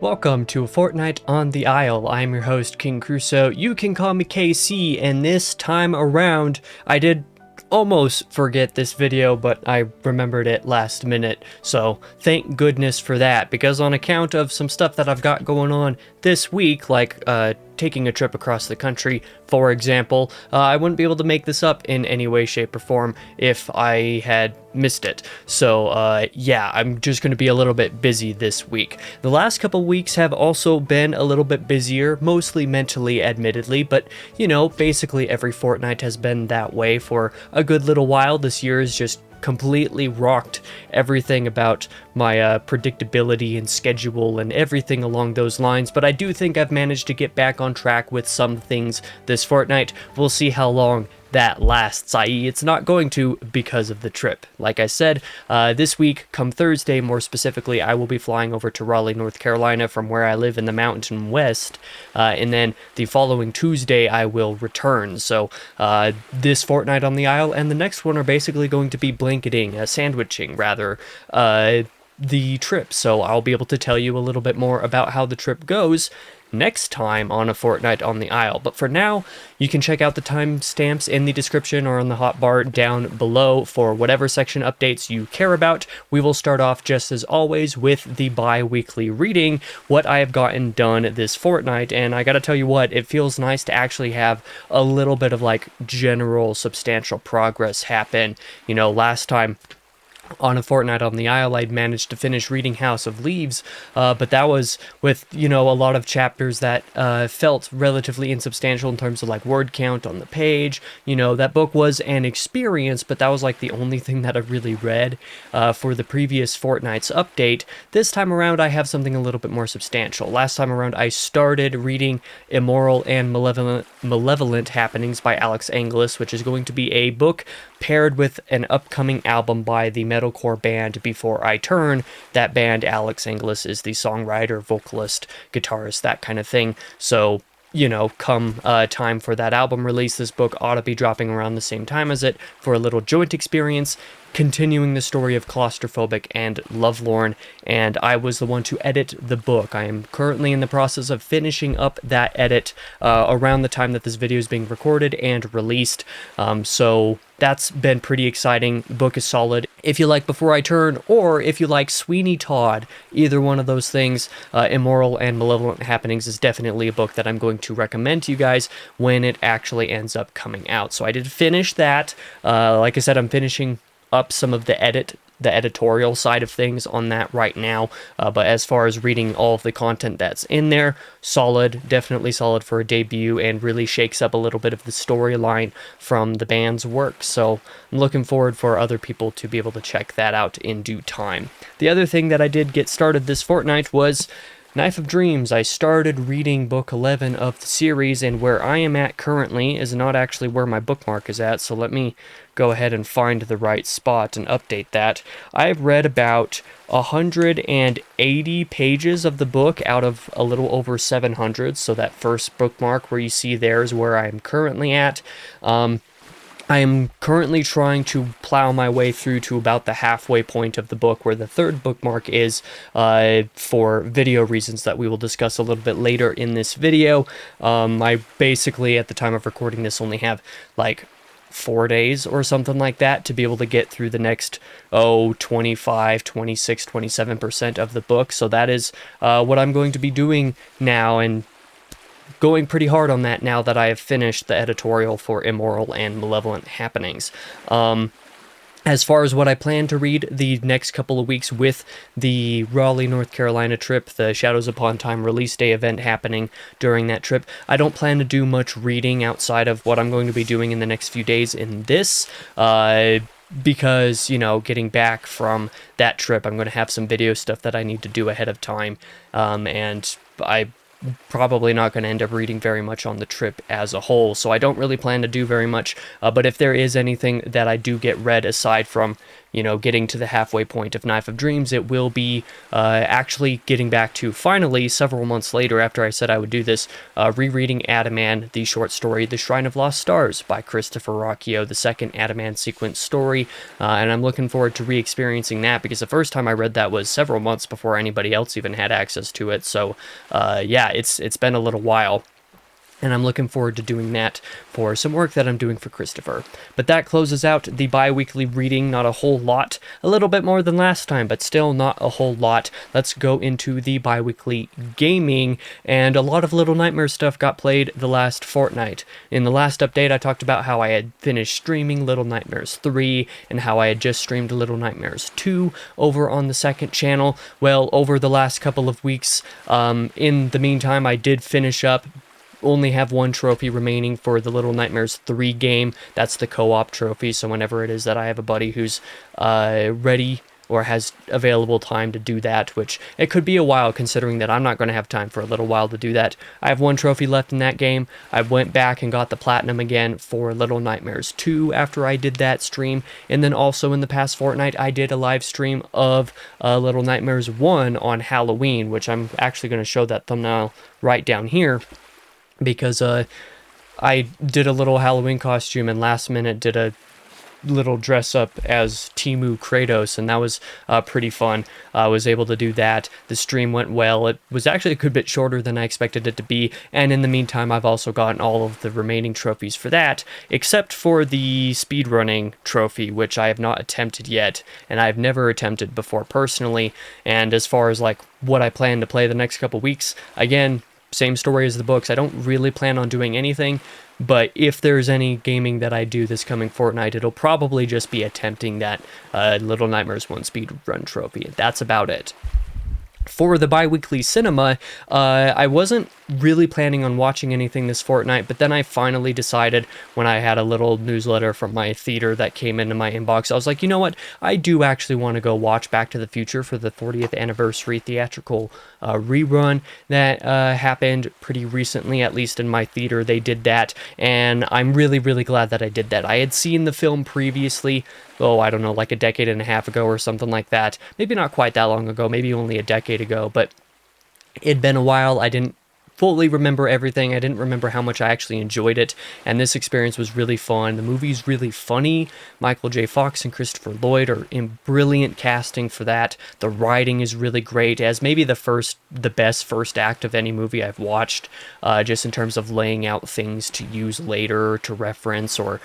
Welcome to Fortnight on the Isle. I'm your host, King Crusoe. You can call me KC, and this time around, I did almost forget this video, but I remembered it last minute, so thank goodness for that, because on account of some stuff that I've got going on this week, like taking a trip across the country, for example, I wouldn't be able to make this up in any way, shape, or form if I had missed it. So yeah, I'm just going to be a little bit busy this week. The last couple weeks have also been a little bit busier, mostly mentally, admittedly, but you know, basically every fortnight has been that way for a good little while. This year is just completely rocked everything about my predictability and schedule and everything along those lines, but I do think I've managed to get back on track with some things this fortnight. We'll see how long that lasts, i.e. it's not going to because of the trip. Like I said, this week, come Thursday more specifically, I will be flying over to Raleigh, North Carolina from where I live in the Mountain West, and then the following Tuesday I will return. So this fortnight on the Isle and the next one are basically going to be sandwiching rather, the trip. So I'll be able to tell you a little bit more about how the trip goes next time on A Fortnight on the Isle. But for now, you can check out the timestamps in the description or on the hotbar down below for whatever section updates you care about. We will start off, just as always, with the bi-weekly reading, what I have gotten done this fortnight. And I gotta tell you what, it feels nice to actually have a little bit of like general substantial progress happen. You know, last time on A Fortnight on the Isle, I'd managed to finish reading House of Leaves, but that was with, you know, a lot of chapters that felt relatively insubstantial in terms of like word count on the page. You know, that book was an experience, but that was like the only thing that I really read for the previous fortnight's update. This time around, I have something a little bit more substantial. Last time around, I started reading Immoral and Malevolent Happenings by Alex Angelis, which is going to be a book paired with an upcoming album by the metalcore band Before I Turn. That band, Alex Angelis, is the songwriter, vocalist, guitarist, that kind of thing. So, you know, come time for that album release, this book ought to be dropping around the same time as it for a little joint experience, continuing the story of Claustrophobic and Lovelorn, and I was the one to edit the book. I am currently in the process of finishing up that edit around the time that this video is being recorded and released, so that's been pretty exciting. The book is solid. If you like Before I Turn, or if you like Sweeney Todd, either one of those things, Immoral and Malevolent Happenings is definitely a book that I'm going to recommend to you guys when it actually ends up coming out. So I did finish that. Like I said, I'm finishing up some of the editorial side of things on that right now, but as far as reading all of the content that's in there, solid, definitely solid for a debut, and really shakes up a little bit of the storyline from the band's work. So I'm looking forward for other people to be able to check that out in due time. The other thing that I did get started this fortnight was Knife of Dreams. I started reading book 11 of the series, and where I am at currently is not actually where my bookmark is at, so let me go ahead and find the right spot and update that. I've read about 180 pages of the book out of a little over 700, so that first bookmark where you see there is where I am currently at. I am currently trying to plow my way through to about the halfway point of the book where the third bookmark is, for video reasons that we will discuss a little bit later in this video. I basically, at the time of recording this, only have like 4 days or something like that to be able to get through the next 25, 26, 27% of the book. So that is what I'm going to be doing now, and going pretty hard on that now that I have finished the editorial for Immoral and Malevolent Happenings. As far as what I plan to read the next couple of weeks with the Raleigh, North Carolina trip, the Shadows Upon Time release day event happening during that trip, I don't plan to do much reading outside of what I'm going to be doing in the next few days in this, because, you know, getting back from that trip, I'm going to have some video stuff that I need to do ahead of time, and I probably not going to end up reading very much on the trip as a whole, so I don't really plan to do very much, but if there is anything that I do get read aside from, you know, getting to the halfway point of Knife of Dreams, it will be actually getting back to, finally, several months later after I said I would do this, rereading Adaman, the short story The Shrine of Lost Stars by Christopher Rocchio, the second Adaman sequence story, and I'm looking forward to re-experiencing that because the first time I read that was several months before anybody else even had access to it, so yeah, it's been a little while. And I'm looking forward to doing that for some work that I'm doing for Christopher. But that closes out the bi-weekly reading, not a whole lot. A little bit more than last time, but still not a whole lot. Let's go into the bi-weekly gaming, and a lot of Little Nightmares stuff got played the last fortnight. In the last update, I talked about how I had finished streaming Little Nightmares 3, and how I had just streamed Little Nightmares 2 over on the second channel. Well, over the last couple of weeks, in the meantime, I did finish up, only have one trophy remaining for the Little Nightmares 3 game. That's the co-op trophy, so whenever it is that I have a buddy who's ready or has available time to do that, which it could be a while considering that I'm not going to have time for a little while to do that. I have one trophy left in that game. I went back and got the platinum again for Little Nightmares 2 after I did that stream, and then also in the past fortnight I did a live stream of Little Nightmares 1 on Halloween, which I'm actually going to show that thumbnail right down here, because I did a little Halloween costume and last minute did a little dress up as Timu Kratos, and that was pretty fun. I was able to do that. The stream went well. It was actually a good bit shorter than I expected it to be, and in the meantime I've also gotten all of the remaining trophies for that, except for the speedrunning trophy, which I have not attempted yet, and I've never attempted before personally. And as far as like what I plan to play the next couple weeks, again, same story as the books. I don't really plan on doing anything, but if there's any gaming that I do this coming fortnight, it'll probably just be attempting that Little Nightmares 1 speedrun trophy. That's about it. For the bi-weekly cinema, I wasn't really planning on watching anything this fortnight, but then I finally decided when I had a little newsletter from my theater that came into my inbox, I was like, you know what, I do actually want to go watch Back to the Future for the 40th anniversary theatrical rerun that happened pretty recently, at least in my theater. They did that, and I'm really, really glad that I did that. I had seen the film previously, I don't know, like a decade and a half ago or something like that. Maybe not quite that long ago, maybe only a decade ago, but it'd been a while. I didn't fully remember everything. I didn't remember how much I actually enjoyed it, and this experience was really fun. The movie's really funny. Michael J. Fox and Christopher Lloyd are in brilliant casting for that. The writing is really great, as maybe the best first act of any movie I've watched, just in terms of laying out things to use later, to reference, or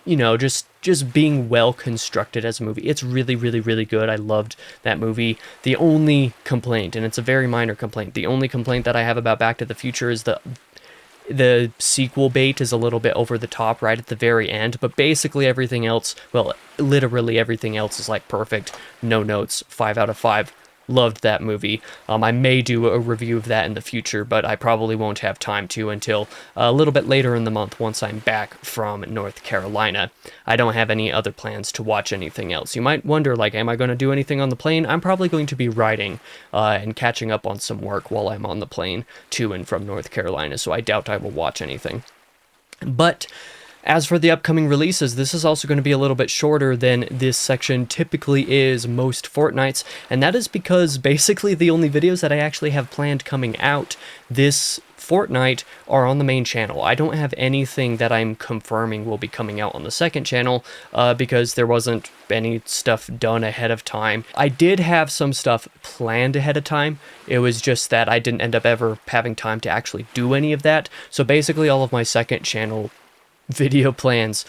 you know, just being well constructed as a movie. It's really, really, really good. I loved that movie. The only complaint, and it's a very minor complaint, the only complaint that I have about Back to the Future is the sequel bait is a little bit over the top right at the very end, but basically everything else, well, literally everything else is like perfect. No notes, 5 out of 5. Loved that movie. I may do a review of that in the future, but I probably won't have time to until a little bit later in the month once I'm back from North Carolina. I don't have any other plans to watch anything else. You might wonder, like, am I going to do anything on the plane? I'm probably going to be writing and catching up on some work while I'm on the plane to and from North Carolina, so I doubt I will watch anything. But as for the upcoming releases, this is also going to be a little bit shorter than this section typically is most fortnights, and that is because basically the only videos that I actually have planned coming out this fortnight are on the main channel. I don't have anything that I'm confirming will be coming out on the second channel because there wasn't any stuff done ahead of time. I did have some stuff planned ahead of time. It was just that I didn't end up ever having time to actually do any of that. So basically all of my second channel video plans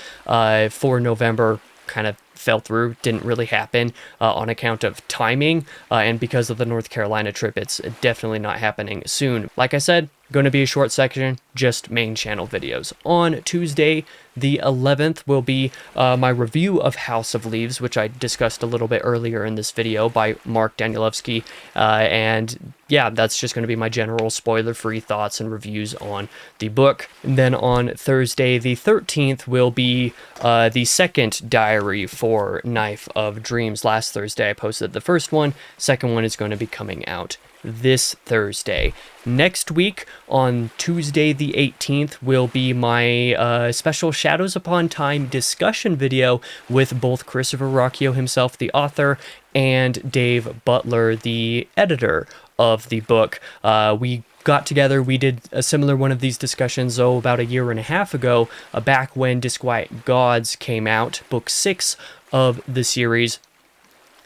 for November kind of fell through, didn't really happen on account of timing, and because of the North Carolina trip, it's definitely not happening soon. Like I said, going to be a short section, just main channel videos. On Tuesday, the 11th, will be my review of House of Leaves, which I discussed a little bit earlier in this video by Mark Danielewski, and yeah, that's just going to be my general spoiler-free thoughts and reviews on the book. And then on Thursday, the 13th, will be the second diary for Knife of Dreams. Last Thursday, I posted the first one. Second one is going to be coming out this Thursday. Next week, on Tuesday the 18th, will be my special Shadows Upon Time discussion video with both Christopher Rocchio himself, the author, and Dave Butler, the editor of the book. We got together, we did a similar one of these discussions, about a year and a half ago, back when Disquiet Gods came out, book 6 of the series.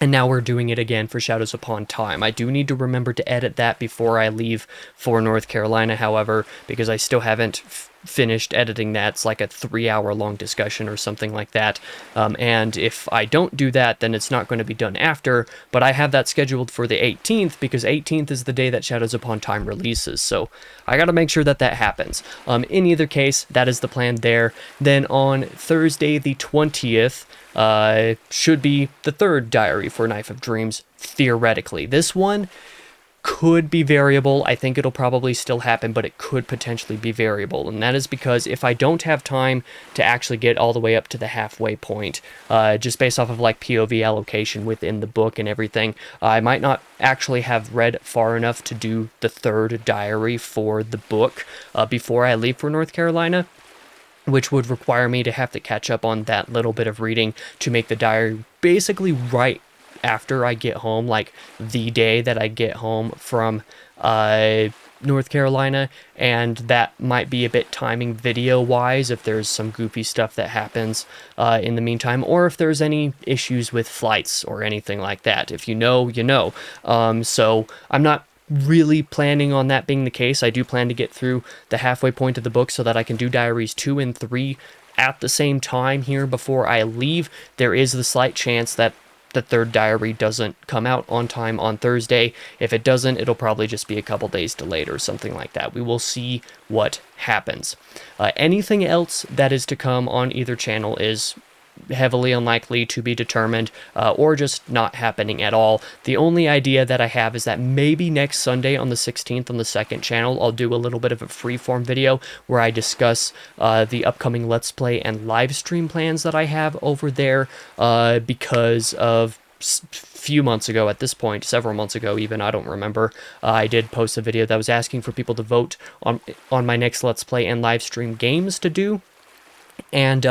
And now we're doing it again for Shadows Upon Time. I do need to remember to edit that before I leave for North Carolina, however, because I still haven't finished editing that. It's like a 3-hour long discussion or something like that. And if I don't do that, then it's not going to be done after. But I have that scheduled for the 18th, because 18th is the day that Shadows Upon Time releases. So I got to make sure that that happens. In either case, that is the plan there. Then on Thursday the 20th, should be the third diary for Knife of Dreams, theoretically. This one could be variable. I think it'll probably still happen, but it could potentially be variable. And that is because if I don't have time to actually get all the way up to the halfway point, just based off of like POV allocation within the book and everything, I might not actually have read far enough to do the third diary for the book before I leave for North Carolina, which would require me to have to catch up on that little bit of reading to make the diary basically right after I get home, like the day that I get home from North Carolina, and that might be a bit timing video-wise if there's some goofy stuff that happens in the meantime, or if there's any issues with flights or anything like that. If you know, you know. So I'm not really planning on that being the case. I do plan to get through the halfway point of the book so that I can do diaries 2 and 3 at the same time here before I leave. There is the slight chance that the third diary doesn't come out on time on Thursday. If it doesn't, it'll probably just be a couple days delayed or something like that. We will see what happens. Anything else that is to come on either channel is heavily unlikely to be determined, or just not happening at all. The only idea that I have is that maybe next Sunday on the 16th on the second channel, I'll do a little bit of a freeform video where I discuss the upcoming Let's Play and live stream plans that I have over there, because of few months ago at this point, several months ago even, I don't remember, I did post a video that was asking for people to vote on my next Let's Play and live stream games to do, and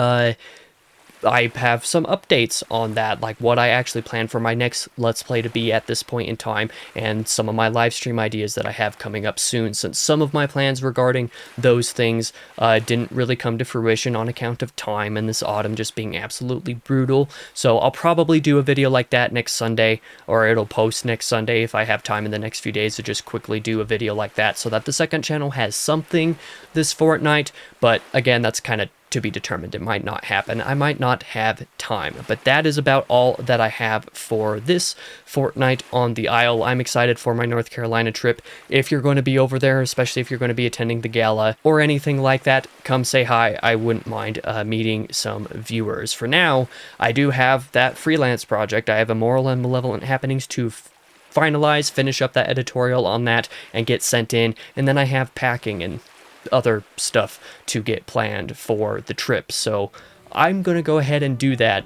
I have some updates on that, like what I actually plan for my next Let's Play to be at this point in time, and some of my live stream ideas that I have coming up soon, since some of my plans regarding those things didn't really come to fruition on account of time and this autumn just being absolutely brutal. So I'll probably do a video like that next Sunday, or it'll post next Sunday if I have time in the next few days to just quickly do a video like that, so that the second channel has something this fortnight. But again, that's kind of to be determined. It might not happen. I might not have time. But that is about all that I have for this fortnight on the Isle. I'm excited for my North Carolina trip. If you're going to be over there, especially if you're going to be attending the gala or anything like that, come say hi. I wouldn't mind meeting some viewers. For now, I do have that freelance project. I have Immoral and Malevolent Happenings to finalize, finish up that editorial on that, and get sent in. And then I have packing and other stuff to get planned for the trip, so I'm gonna go ahead and do that,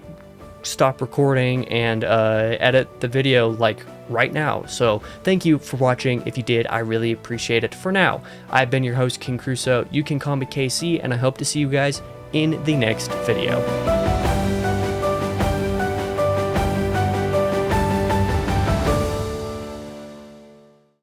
stop recording and edit the video like right now. So thank you for watching. If you did, I really appreciate it. For now, I've been your host, King Crusoe. You can call me KC, and I hope to see you guys in the next video.